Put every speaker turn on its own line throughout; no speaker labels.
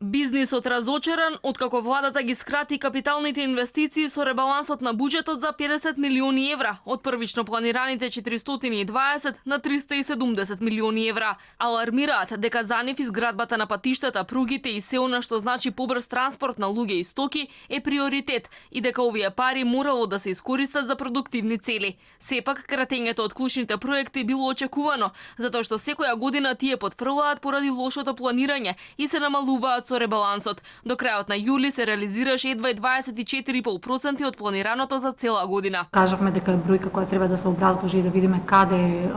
Бизнисот разочаран откако владата ги скрати капиталните инвестиции со ребалансот на буџетот за 50 милиони евра, од првично планираните 420 на 370 милиони евра. Алармираат дека за нив изградбата на патиштата, пругите и се она што значи побрз транспорт на луѓе и стоки е приоритет и дека овие пари морало да се искористат за продуктивни цели. Сепак, кратењето од клучните проекти било очекувано, затоа што секоја година тие потфрлаат поради лошото планирање и се намалуваат со ребалансот. До крајот на јули се реализираше едва 24,5% од планираното за цела година.
Кажавме дека е бројка која треба да се образложи и да видиме каде,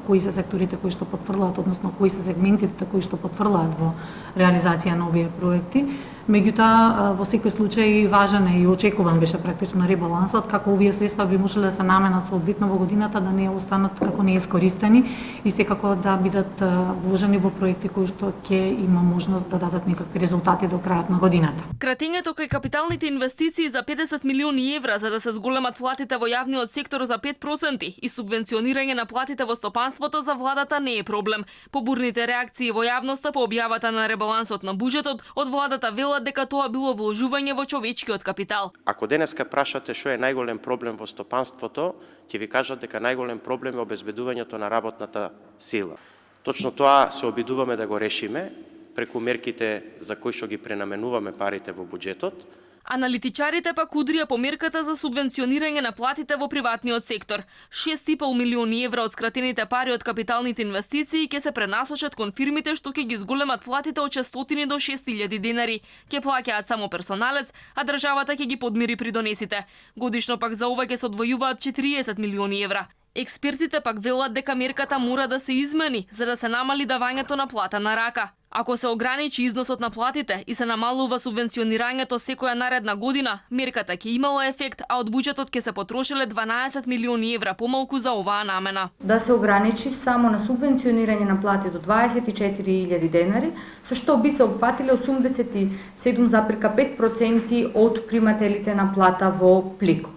кои се секторите кои што потфрлаат, односно кои се сегментите кои што потфрлаат во реализација на овие проекти. Меѓутоа, во секој случај важен е и очекуван беше практично ребалансот, како овие средства би можеле да се наменат соодветно во годината, да не останат како неискористени и секако да бидат вложени во проекти кои што ќе има можност да дадат некакви резултати до крајот на годината.
Кратењето кај капиталните инвестиции за 50 милиони евра за да се зголемат платите во јавниот сектор за 5% и субвенционирање на платите во стопанството за владата не е проблем. По бурните реакции во јавноста по објавата на ребалансот на буџетот, од владата велат дека тоа било вложување во човечкиот капитал.
Ако денеска прашате што е најголем проблем во стопанството, ќе ви кажат дека најголем проблем е обезбедувањето на работната сила. Точно тоа се обидуваме да го решиме преку мерките за кои што ги пренаменуваме парите во буџетот.
Аналитичарите пак удрија по мерката за субвенционирање на платите во приватниот сектор. 6,5 милиони евра од скратените пари од капиталните инвестиции ќе се пренасочат кон фирмите што ќе ги зголемат платите од 600 до 6000 денари. Ќе плаќаат само персоналец, а државата ќе ги подмири придонесите. Годишно пак за ова ќе се одвојуваат 40 милиони евра. Експертите пак велат дека мерката мора да се измени за да се намали давањето на плата на рака. Ако се ограничи износот на платите и се намалува субвенционирањето секоја наредна година, мерката ќе имала ефект, а од буџетот ќе се потрошиле 12 милиони евра помалку за оваа намена.
Да се ограничи само на субвенционирање на плати до 24.000 денари, со што би се опфатиле 87,5% од примателите на плата во Плико.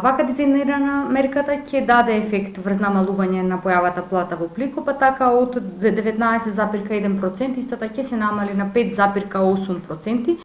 Вака дизајнирана мерката ќе даде ефект врз намалување на појавата плата во Плико, па така од 19,1% истата ќе се намали на 5,8%.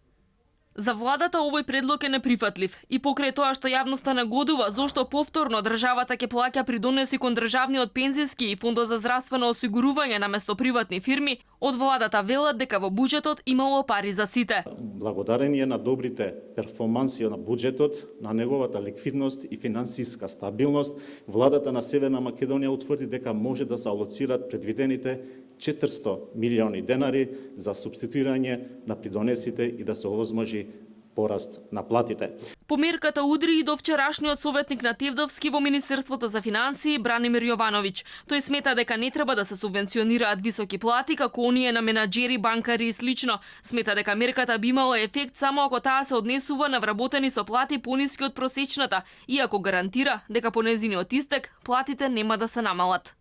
За владата овој предлог е неприфатлив и покрај тоа што јавноста нагодува зошто повторно државата ќе плаќа придонеси кон државниот пензиски и фондот за здравствено осигурување наместо приватни фирми, од владата велат дека во буџетот имало пари за сите.
Благодарение на добрите перформанси на буџетот, на неговата ликвидност и финансиска стабилност, владата на Северна Македонија утврди дека може да се алоцират предвидените 400 милиони денари за субституирање на придонесите и да се овозможи пораст на платите.
Померката удри и до вчерашниот советник на Тевдовски во Министерството за финансии Бранимир Јовановиќ. Тој смета дека не треба да се субвенционираат високи плати како оние на менаџери, банкари и слично. Смета дека мерката би имала ефект само ако таа се однесува на вработени со плати пониски од просечната, иако гарантира дека по нејзиниот истек платите нема да се намалат.